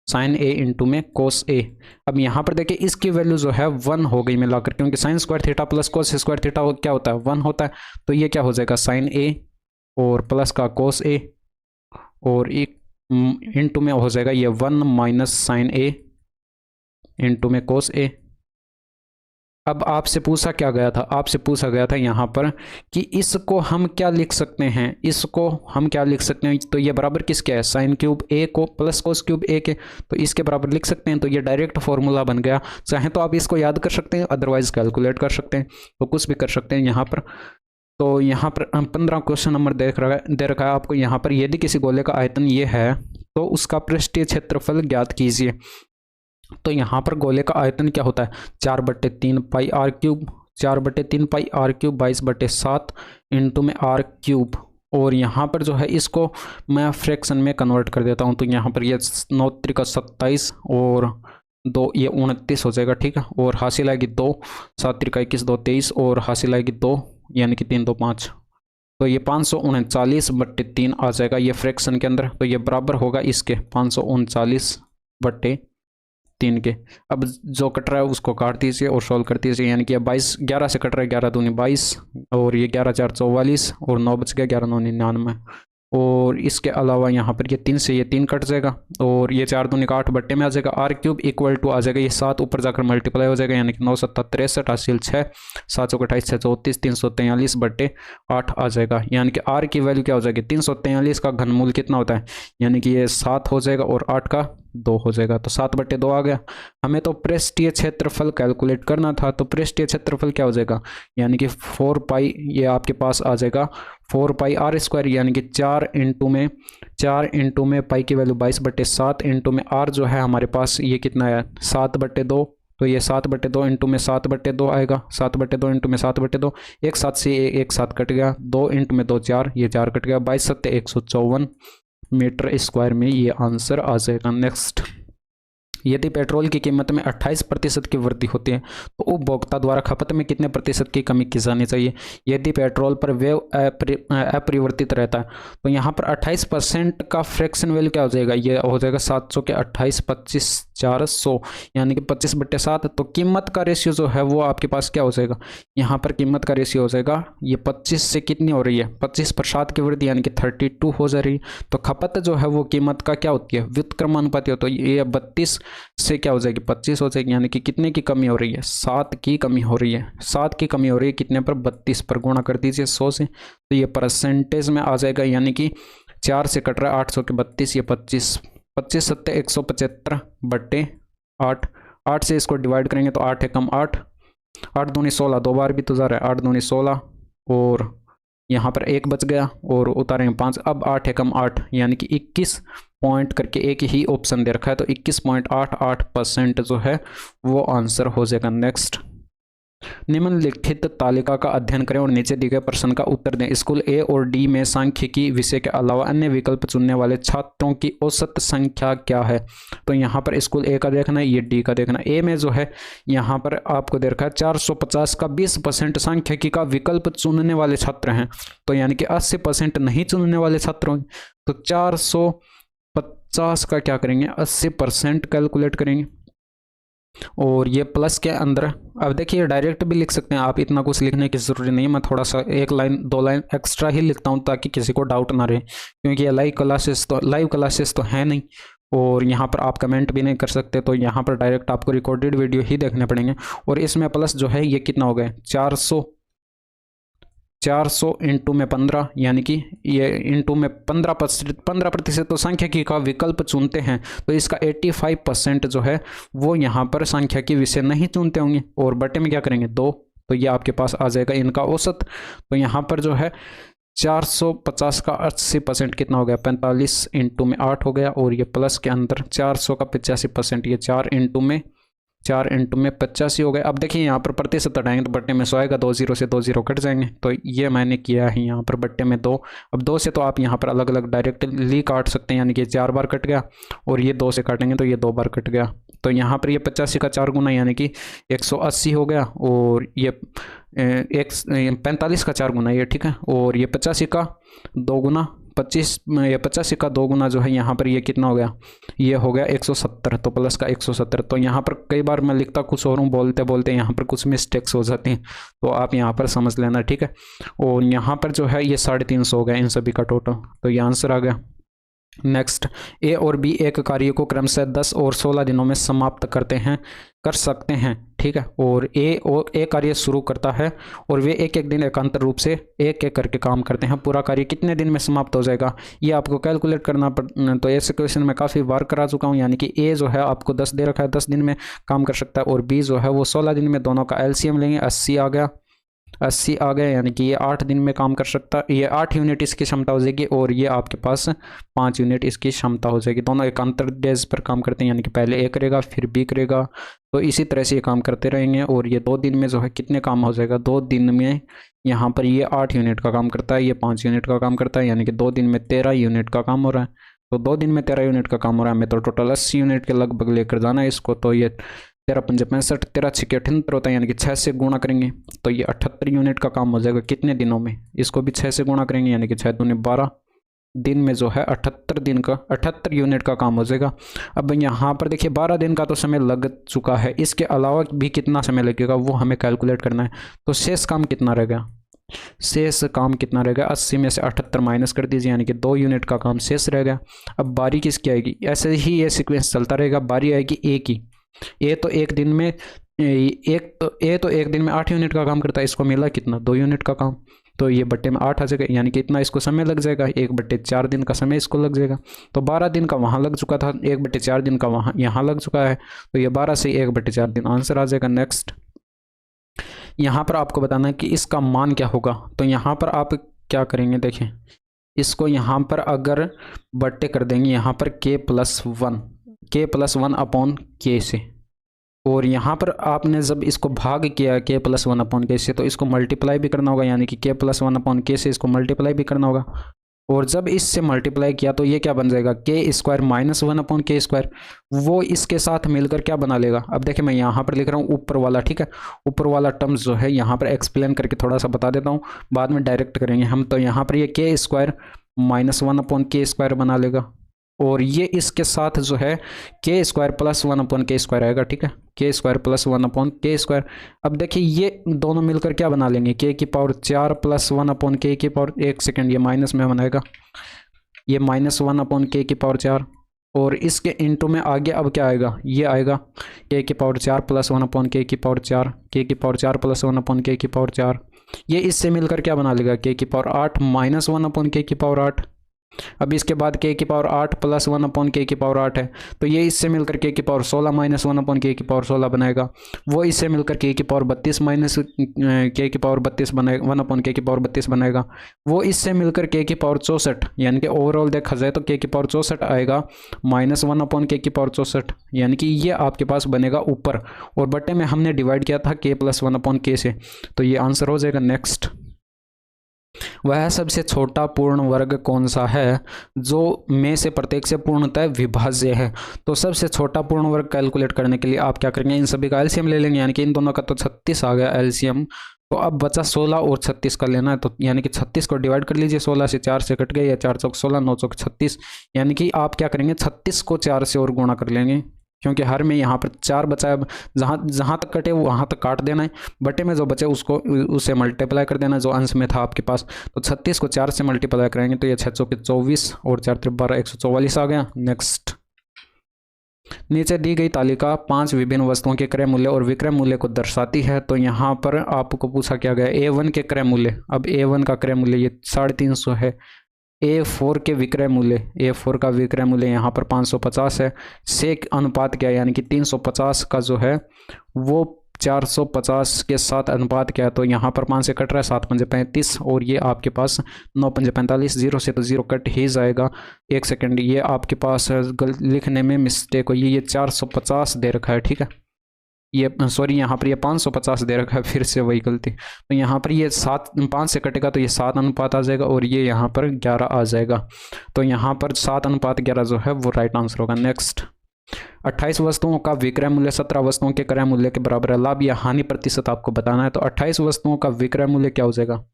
sin a into में cos a। अब यहाँ पर देखिए इसकी वैल्यू जो है 1 हो गई मिलाकर, क्योंकि sin² theta plus cos² theta क्या होता है, 1 होता है। तो ये क्या हो जाएगा sin a और प्लस का cos a, और एक इंटू में हो जाएगा ये 1 माइनस sin a इंटू में cos a। अब आपसे पूछा क्या गया था, आपसे पूछा गया था यहाँ पर कि इसको हम क्या लिख सकते हैं, इसको हम क्या लिख सकते हैं, तो ये बराबर किसके है, sin³ a को प्लस cos³ a के, तो इसके बराबर लिख सकते हैं। तो ये डायरेक्ट फॉर्मूला बन गया। चाहे तो आप इसको याद कर सकते हैं, अदरवाइज कैलकुलेट कर सकते हैं, तो कुछ भी कर सकते हैं यहाँ पर। तो यहाँ पर 15 क्वेश्चन नंबर दे रखा है आपको। यहाँ पर यदि किसी गोले का आयतन ये है तो उसका पृष्ठीय क्षेत्रफल ज्ञात कीजिए। तो यहाँ पर गोले का आयतन क्या होता है, 4/3 पाई r³, 4/3 पाई r³ 22/7 इंटू में r³। और यहाँ पर जो है इसको मैं फ्रैक्शन में कन्वर्ट कर देता हूँ। तो यहाँ पर ये 9 त्रिका 27 और 2 ये 29 हो जाएगा, ठीक है। और हासिल आएगी 2, 7 त्रिका 21, 2 23, और हासिल आएगी 2 यानी कि 3 2 5। तो ये 539/3 आ जाएगा ये फ्रैक्शन के अंदर। तो ये बराबर होगा इसके 539/3 के। अब जो कट रहा है उसको काट दीजिए और सॉल्व कर दीजिए, यानी कि 22 11 से कट रहा है, 11 दूनी 22, और ये 11 4 44, और 9 बच गया, 11 9 99। और इसके अलावा यहाँ पर ये 3 से ये 3 कट जाएगा और ये 4 दूनी का 8 बट्टे में आ जाएगा। आर क्यूब इक्वल टू आ जाएगा ये 7 ऊपर जाकर मल्टीप्लाई हो जाएगा, यानी कि 9 7 63 हासिल 6 7 28 6 34 343 बट्टे 8 आ जाएगा। यानी कि आर की वैल्यू क्या हो जाएगी, 343 का घनमूल कितना होता है, यानी कि ये 7 हो जाएगा और 8 का 2 हो जाएगा, तो 7 बट्टे 2 आ गया। हमें तो पृष्ठीय क्षेत्रफल कैलकुलेट करना था, तो पृष्ठीय क्षेत्रफल क्या हो जाएगा, यानी कि 4 पाई ये आपके पास आ जाएगा 4 पाई आर स्क्वायर, यानी कि 4 इंटू में पाई की वैल्यू 22/7 इंटू में आर जो है हमारे पास ये कितना है 7/2, तो ये 7/2 इंटू में 7/2 आएगा, 7/2 इंटू में 7/2, एक साथ से एक साथ कट गया, 2 इंटू में 2 4, ये 4 कट गया, 22 7 154 मीटर स्क्वायर में ये आंसर आ जाएगा। नेक्स्ट, यदि पेट्रोल की कीमत में 28% की वृद्धि होती है तो उपभोक्ता द्वारा खपत में कितने प्रतिशत की कमी की जानी चाहिए। यदि पेट्रोल पर व्यय अपरिवर्तित रहता है तो यहाँ पर 28% का फ्रैक्शन वैल्यू क्या हो जाएगा, ये हो जाएगा 700 के 28 25 400, यानी कि 25/7। तो कीमत का रेशियो जो है वो आपके पास क्या हो जाएगा, यहाँ पर कीमत का रेशियो हो जाएगा ये 25 से कितनी हो रही है 25 पर 7 की वृद्धि, यानी कि 32 हो जा रही है। तो खपत जो है वो कीमत का क्या होती है व्युत्क्रमानुपाती हो, तो ये 32 से क्या हो जाएगी 25 हो जाएगी, यानी कि कितने की कमी हो रही है 7 की कमी हो रही है, 7 की कमी हो रही है कितने पर 32 पर, गुणा कर दीजिए 100 से, तो ये परसेंटेज में आ जाएगा, यानी कि 4 से कट रहा है 800 के 32, ये 25 25 7 175/8, 8 से इसको डिवाइड करेंगे तो 8 एकम 8, 8 दूनी 16, 2 बार भी तो जा रहा है 8 दूनी 16 और यहाँ पर 1 बच गया और उतारेंगे 5, अब 8 एकम 8 यानी कि 21 पॉइंट करके एक ही ऑप्शन दे रखा है, तो 21.88% जो है वो आंसर हो जाएगा। नेक्स्ट, निम्नलिखित तालिका का अध्ययन करें और नीचे दिए गए प्रश्न का उत्तर दें। स्कूल ए और डी में सांख्यिकी विषय के अलावा अन्य विकल्प चुनने वाले छात्रों की औसत संख्या क्या है। तो यहाँ पर स्कूल ए का देखना है, ये डी का देखना है। ए में जो है यहाँ पर आपको दे रखा है 450 का 20% सांख्यिकी का विकल्प चुनने वाले छात्र हैं, तो यानी कि 80% नहीं चुनने वाले छात्रों, तो 450 का क्या करेंगे 80% कैलकुलेट करेंगे और ये प्लस के अंदर, अब देखिए डायरेक्ट भी लिख सकते हैं आप, इतना कुछ लिखने की ज़रूरी नहीं है, मैं थोड़ा सा 1 लाइन 2 लाइन एक्स्ट्रा ही लिखता हूँ ताकि किसी को डाउट ना रहे, क्योंकि ये लाइव क्लासेस तो है नहीं और यहाँ पर आप कमेंट भी नहीं कर सकते, तो यहाँ पर डायरेक्ट आपको रिकॉर्डेड वीडियो ही देखने पड़ेंगे। और इसमें प्लस जो है ये कितना हो गया 400 इंटू में 15, यानी कि ये इंटू में 15% तो सांख्यिकी का विकल्प चुनते हैं, तो इसका 85% जो है वो यहाँ पर सांख्यिकी विषय नहीं चुनते होंगे और बटे में क्या करेंगे 2, तो ये आपके पास आ जाएगा इनका औसत। तो यहाँ पर जो है 450 का 80% कितना हो गया 45 इंटू में 8 हो गया और ये प्लस के अंदर 400 का 85%, ये 4 इंटू में 85 हो गए। अब देखिए यहाँ पर प्रतिशत हटाएंगे तो बट्टे में 100 आएगा, 2 0 से 2 0 कट जाएंगे, तो ये मैंने किया है यहाँ पर बट्टे में 2। अब 2 से तो आप यहाँ पर अलग अलग डायरेक्टली काट सकते हैं, यानी कि 4 बार कट गया और ये 2 से काटेंगे तो ये 2 बार कट गया, तो यहाँ पर ये 85 का 4 गुना यानी कि 180 हो गया और ये 45 का 4 गुना ये, ठीक है, और ये 85 का 2 गुना 85 का 2 गुना जो है यहाँ पर ये कितना हो गया, ये हो गया 170, तो प्लस का 170। तो यहाँ पर कई बार मैं लिखता कुछ और हूँ, बोलते बोलते यहाँ पर कुछ मिस्टेक्स हो जाती हैं, तो आप यहाँ पर समझ लेना, ठीक है। और यहाँ पर जो है ये 350 हो गया इन सभी का टोटल, तो ये आंसर आ गया। नेक्स्ट, ए और बी एक कार्य को क्रमशः 10 और 16 दिनों में समाप्त कर सकते हैं, ठीक है, और ए कार्य शुरू करता है और वे एक एक दिन एकांतर रूप से एक एक करके काम करते हैं। पूरा कार्य कितने दिन में समाप्त हो जाएगा ये आपको कैलकुलेट करना तो ऐसे क्वेश्चन मैं काफ़ी बार करा चुका हूँ, यानी कि ए जो है आपको 10 दे रखा है, 10 दिन में काम कर सकता है, और बी जो है वो 16 दिन में। दोनों का एलसीएम लेंगे, 80 आ गया, यानी कि ये 8 दिन में काम कर सकता है, ये 8 यूनिट इसकी क्षमता हो जाएगी और ये आपके पास 5 यूनिट इसकी क्षमता हो जाएगी। दोनों एकांतर डेज पर काम करते हैं, यानी कि पहले ए करेगा फिर बी करेगा, तो इसी तरह से ये काम करते रहेंगे। और ये 2 दिन में जो है कितने काम हो जाएगा, 2 दिन में यहाँ पर ये 8 यूनिट का काम करता है, ये 5 यूनिट का काम करता है, यानी कि 2 दिन में 13 यूनिट का काम हो रहा है। तो 2 दिन में 13 यूनिट का काम हो रहा है, हमें तो टोटल 80 यूनिट के लगभग लेकर जाना है इसको। तो ये 13 पंजे 65, 13 6 78 होता है, यानी कि 6 से गुणा करेंगे तो ये 78 यूनिट का काम हो जाएगा कितने दिनों में, इसको भी 6 से गुणा करेंगे, यानी कि 6 दूनी 12 दिन में जो है 78 यूनिट का काम हो जाएगा। अब यहाँ पर देखिए 12 दिन का तो समय लग चुका है, इसके अलावा भी कितना समय लगेगा वो हमें कैलकुलेट करना है। तो शेष काम कितना रहेगा, शेष काम कितना रहेगा, 80 में से 78 माइनस कर दीजिए, यानी कि 2 यूनिट का काम शेष रहेगा। अब बारी किसकी आएगी, ऐसे ही ये सीक्वेंस चलता रहेगा। बारी आएगी ए की। ए तो एक दिन में 8 यूनिट का काम करता है, इसको मिला कितना, 2 यूनिट का काम, तो ये बट्टे में 8 आ जाएगा, यानी कि इतना इसको समय लग जाएगा। 1/4 दिन का समय इसको लग जाएगा। तो 12 दिन का वहाँ लग चुका था, 1/4 दिन का वहाँ यहाँ लग चुका है, तो ये 12 से 1/4 दिन आंसर आ जाएगा। नेक्स्ट, यहाँ पर आपको बताना है कि इसका मान क्या होगा। तो यहाँ पर आप क्या करेंगे, देखें इसको यहाँ पर अगर बट्टे कर देंगे यहाँ पर k+1 अपॉन k से, और यहाँ पर आपने जब इसको भाग किया k+1 अपॉन k से, तो इसको मल्टीप्लाई भी करना होगा, यानी कि k+1 अपॉन k से इसको मल्टीप्लाई भी करना होगा। और जब इससे मल्टीप्लाई किया तो ये क्या बन जाएगा, k² -1 अपॉन k², वो इसके साथ मिलकर क्या बना लेगा। अब देखिए मैं यहाँ पर लिख रहा हूँ ऊपर वाला, ठीक है, ऊपर वाला टर्म्स जो है यहाँ पर एक्सप्लेन करके थोड़ा सा बता देता हूँ, बाद में डायरेक्ट करेंगे हम। तो यहाँ पर ये k² -1 अपॉन k² बना लेगा, और ये इसके साथ जो है k² +1 अपॉन k² आएगा, ठीक है, k² +1 अपॉन k²। अब देखिए ये दोनों मिलकर क्या बना लेंगे, k⁴ +1 अपॉन k⁴, एक सेकेंड, ये माइनस में बनाएगा, ये -1 अपॉन k⁴, और इसके इंटू में आगे अब क्या आएगा, ये आएगा k⁴ +1 upon k⁴, k⁴ +1 upon k⁴। ये इससे मिलकर क्या बना लेगा, k⁴ -1 अपॉन k⁴। अब इसके बाद k⁴ +1 अपॉन k⁴ है, तो ये इससे मिलकर k⁴ -1 अपॉन k⁴ बनाएगा। वो इससे मिलकर k⁴ -32 बनाएगा, 1 अपॉन k⁴ बनाएगा। वो इससे मिलकर k⁴ 64, यानी कि ओवरऑल देखा जाए तो k⁴ 64 आएगा, -1 अपॉन k⁴ 64, यानी कि ये आपके पास बनेगा ऊपर, और बट्टे में हमने डिवाइड किया था k+1 अपॉन k से, तो ये आंसर हो जाएगा। नेक्स्ट, वह सबसे छोटा पूर्ण वर्ग कौन सा है जो में से प्रत्येक से पूर्णतः विभाज्य है। तो सबसे छोटा पूर्ण वर्ग कैलकुलेट करने के लिए आप क्या करेंगे, इन सभी का एलसीएम ले लेंगे, यानी कि इन दोनों का तो 36 आ गया एलसीएम। तो अब बचा 16 और 36 का लेना है, तो यानी कि 36 को डिवाइड कर लीजिए, 16 से 4 से कट गए, या 4 चौक 16, 9 चौक 36, यानी कि आप क्या करेंगे 36 को 4 से और गुणा कर लेंगे, क्योंकि हर में यहाँ पर 4 बचा है, जहाँ तक कटे वहाँ तक काट देना है, बटे में जो बचे उसको उसे मल्टीप्लाई कर देना जो अंश में था आपके पास। तो 36 को 4 से मल्टीप्लाई करेंगे तो ये 6 चौके 24 और 4 त्रिक 12, 144 आ गया। नेक्स्ट, नीचे दी गई तालिका 5 विभिन्न वस्तुओं के क्रय मूल्य और विक्रय मूल्य को दर्शाती है। तो यहाँ पर आपको पूछा क्या गया, A1 के क्रय मूल्य। अब A1 का क्रय मूल्य ये 350 है, A4 के विक्रय मूल्य, A4 का विक्रय मूल्य यहाँ पर 550 है, से अनुपात क्या है, यानी कि 350 का जो है वो 450 के साथ अनुपात क्या है। तो यहाँ पर 5 से कट रहा है, 7 पंजे 35, और ये आपके पास 9 पंजे 45, 0 से तो 0 कट ही जाएगा। एक सेकंड, ये आपके पास लिखने में मिस्टेक हुई, ये 450 दे रखा है, ठीक है, ये सॉरी यहाँ पर ये 550 दे रखा है, फिर से वही गलती। तो यहाँ पर ये 5 से कटेगा तो ये 7 अनुपात आ जाएगा, और ये यहाँ पर 11 आ जाएगा। तो यहाँ पर 7:11 जो है वो राइट आंसर होगा। नेक्स्ट, 28 वस्तुओं का विक्रय मूल्य 17 वस्तुओं के क्रय मूल्य के बराबर है। लाभ या हानि प्रतिशत आपको बताना है। तो 28 वस्तुओं का विक्रय मूल्य क्या हो जाएगा,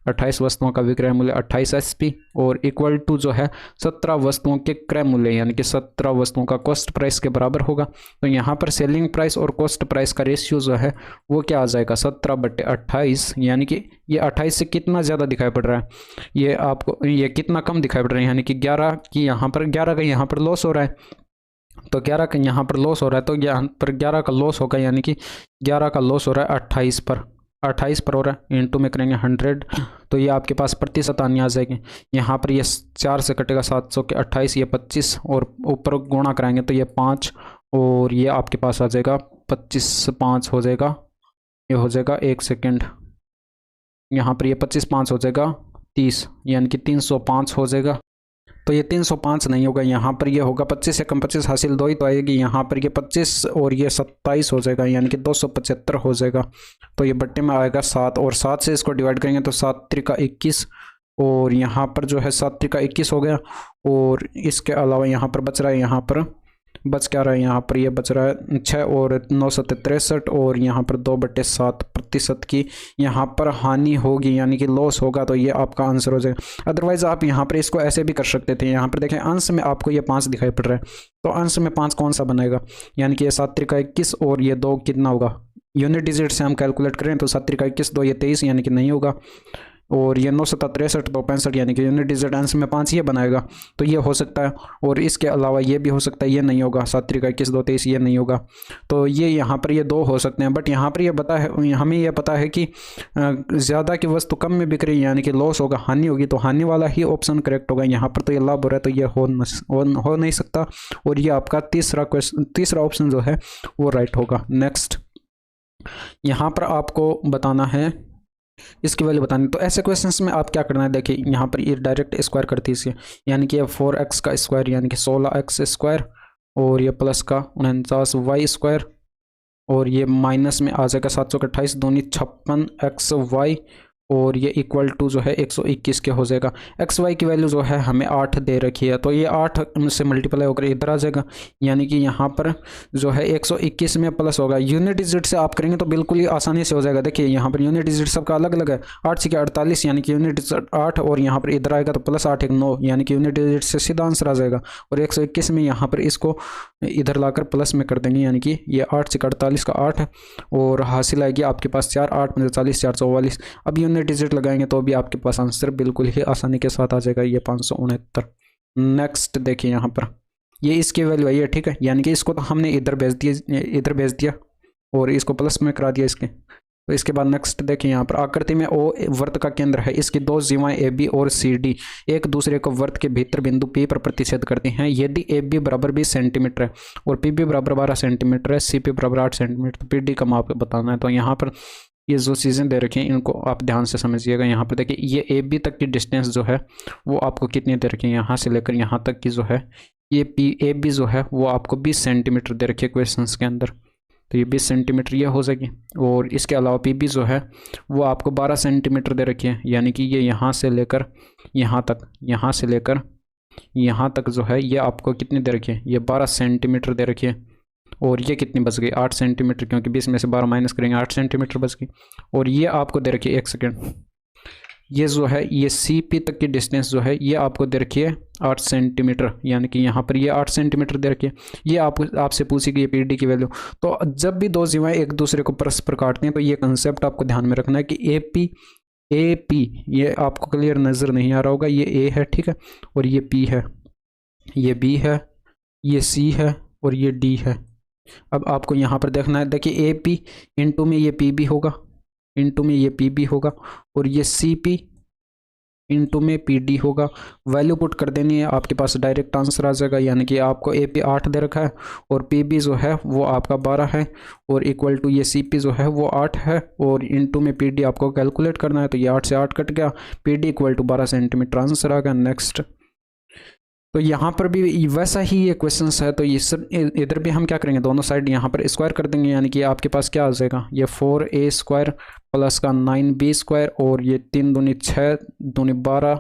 28 वस्तुओं का विक्रय मूल्य 28 SP, और इक्वल टू जो है 17 वस्तुओं के क्रय मूल्य, यानी कि 17 वस्तुओं का कॉस्ट प्राइस के बराबर होगा। तो यहाँ पर सेलिंग प्राइस और कॉस्ट प्राइस का रेशियो जो है वो क्या आ जाएगा, 17/28, यानी कि ये 28 से कितना ज़्यादा दिखाई पड़ रहा है, ये आपको ये कितना कम दिखाई पड़ रहा है, यानी कि 11 की यहाँ पर 11 का यहाँ पर लॉस हो रहा है। तो 11 का यहाँ पर लॉस हो रहा है, तो यहाँ पर 11 का लॉस होगा, यानी कि 11 का लॉस हो रहा है 28 पर हो रहा है, इंटू में करेंगे 100, तो ये आपके पास प्रतिशत आनी आ जाएगी। यहाँ पर ये 4 से कटेगा, 700 के 28, ये 25, और ऊपर गुणा कराएंगे तो ये 5, और ये आपके पास आ जाएगा 25 5 हो जाएगा, ये हो जाएगा, एक सेकेंड, यहाँ पर ये 25 5 हो जाएगा 30, यानी कि 305 हो जाएगा। तो ये 305 नहीं होगा, यहाँ पर ये होगा 25 से कम 25 हासिल 2 ही तो आएगी, यहाँ पर ये 25 और ये 27 हो जाएगा, यानी कि 275 हो जाएगा। तो ये बट्टे में आएगा 7, और 7 से इसको डिवाइड करेंगे तो 7 त्रिका 21, और यहाँ पर जो है 7 त्रिका 21 हो गया। और इसके अलावा यहाँ पर बच रहा है, यहाँ पर बच क्या रहा है, यहाँ पर ये बच रहा है 6 और 9 7 63, और यहाँ पर 2/7% की यहाँ पर हानि होगी, यानी कि लॉस होगा। तो ये आपका आंसर हो जाएगा। अदरवाइज़ आप यहाँ पर इसको ऐसे भी कर सकते थे, यहाँ पर देखें अंश में आपको ये 5 दिखाई पड़ रहा है, तो अंश में 5 कौन सा बनेगा, यानी कि ये 7 त्रिका 21 और ये 2 कितना होगा यूनिट डिजिट से हम कैलकुलेट करें तो 7 का 21, 2 ये 23 यानी कि नहीं होगा। और ये 9 7 63 तो 65 यानी कि यूनिट डिजिट आंसर में 5 ये बनाएगा, तो ये हो सकता है। और इसके अलावा ये भी हो सकता है, ये नहीं होगा, 7 का 21, 2 23 ये नहीं होगा। तो ये यहाँ पर ये 2 हो सकते हैं। बट यहाँ पर ये पता है, हमें ये पता है कि ज़्यादा की वस्तु कम में बिक रही है यानी कि लॉस होगा, हानि होगी, तो हानि वाला ही ऑप्शन करेक्ट होगा। यहाँ पर तो ये लाभ हो रहा है, तो ये हो नहीं सकता। और ये आपका तीसरा ऑप्शन जो है वो राइट होगा। नेक्स्ट यहाँ पर आपको बताना है, इसकी वैल्यू बतानी। तो ऐसे क्वेश्चंस में आप क्या करना है, देखिए यहाँ पर ये डायरेक्ट स्क्वायर करती है इसके, यानी कि 4x का स्क्वायर यानी कि 16x स्क्वायर, और ये प्लस का 49y स्क्वायर, और ये माइनस में आ जाएगा 728 दूनी 56xy, और ये इक्वल टू जो है 121 के हो जाएगा। एक्स वाई की वैल्यू जो है हमें 8 दे रखी है, तो ये 8 से मल्टीप्लाई होकर इधर आ जाएगा, यानी कि यहाँ पर जो है 121 में प्लस होगा। यूनिट डिजिट से आप करेंगे तो बिल्कुल ही आसानी से हो जाएगा। देखिए यहाँ पर यूनिट डिजिट सबका अलग अलग है, 8 से 48 यानी कि यूनिट डिजिट 8, और यहाँ पर इधर आएगा तो प्लस 8 1 9 यानी कि यूनिट डिजिट से सीधा आंसर आ जाएगा। और 121 में यहाँ पर इसको इधर लाकर प्लस में कर देंगे, यानी कि ये 8 से 48 का 8, और हासिल आएगी आपके पास 4, 8 में 40, 4 44। अब यूनिट डिजिट लगाएंगे तो भी आपके पास आंसर बिल्कुल ही आसानी के साथ आ जाएगा, ये 569। नेक्स्ट देखिए यहाँ पर ये इसकी वैल्यू है, ठीक है, यानी कि इसको तो हमने इधर भेज दिया और इसको प्लस में करा दिया इसके। तो इसके बाद नेक्स्ट देखिए यहाँ पर आकृति में ओ वर्त का केंद्र है, इसकी 2 जीवाएं ए बी और सी डी एक दूसरे को वर्त के भीतर बिंदु पी पर प्रतिच्छेद करती हैं। यदि ए बी बराबर 20 सेंटीमीटर है और पी बी बराबर 12 सेंटीमीटर है, सी पी बराबर 8 सेंटीमीटर, तो पी डी का माप बताना है। तो यहाँ पर ये जो चीज़ें दे रखी हैं इनको आप ध्यान से समझिएगा। यहाँ पर देखिए ये ए बी तक की डिस्टेंस जो है वो आपको कितनी दे रखी है, यहाँ से लेकर यहाँ तक की जो है ये पी ए बी जो है वो आपको 20 सेंटीमीटर दे रखी है क्वेश्चन के अंदर, तो ये 20 सेंटीमीटर ये हो जाएगी। और इसके अलावा पी बी जो है वो आपको 12 सेंटीमीटर दे रखी है, यानी कि ये यहाँ से लेकर यहाँ तक, यहाँ से लेकर यहाँ तक जो है ये आपको कितनी दे रखी है, ये 12 सेंटीमीटर दे रखी है। और ये कितनी बच गई, 8 सेंटीमीटर, क्योंकि 20 में से 12 माइनस करेंगे 8 सेंटीमीटर बच गई। और ये आपको दे रखी है, एक सेकेंड, ये जो है ये सी पी तक की डिस्टेंस जो है ये आपको दे रखी है 8 सेंटीमीटर, यानी कि यहाँ पर ये 8 सेंटीमीटर दे रखी है। ये आपसे पूछेगी ये पी डी की वैल्यू। तो जब भी 2 जीवाएं एक दूसरे को परस्पर काटते हैं तो ये कंसेप्ट आपको ध्यान में रखना है कि ए पी ये आपको क्लियर नज़र नहीं आ रहा होगा, ये ए है, ठीक है, और ये पी है, ये बी है, ये सी है, और ये डी है। अब आपको यहाँ पर देखना है, देखिए ए पी इंटू में ये पी बी होगा, इंटू में ये पी बी होगा, और ये सी पी इंटू में पी डी होगा। वैल्यू पुट कर देनी है, आपके पास डायरेक्ट आंसर आ जाएगा, यानी कि आपको ए पी 8 दे रखा है और पी बी जो है वो आपका 12 है, और इक्वल टू ये सी पी जो है वो 8 है, और इंटू में पी डी आपको कैलकुलेट करना है। तो ये 8 से 8 कट गया, P D equal to 12 centimetre answer आ गया। नेक्स्ट, तो यहाँ पर भी वैसा ही ये क्वेश्चन है, तो ये सब इधर भी हम क्या करेंगे, दोनों साइड यहाँ पर स्क्वायर कर देंगे, यानी कि आपके पास क्या आ जाएगा, ये 4a स्क्वायर प्लस का 9b स्क्वायर, और ये 3 दूनी 6 दूनी 12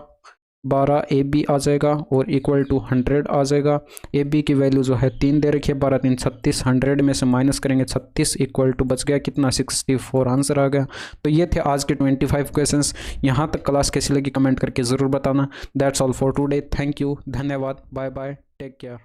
12ab आ जाएगा, और इक्वल टू 100 आ जाएगा। ab की वैल्यू जो है 3 दे रखी है, 12 3 36, 100 में से माइनस करेंगे 36, इक्वल टू बच गया कितना, 64 आंसर आ गया। तो ये थे आज के 25 क्वेश्चंस। यहाँ तक क्लास कैसी लगी कमेंट करके ज़रूर बताना। That's all for today, thank you, धन्यवाद, बाय बाय, टेक केयर।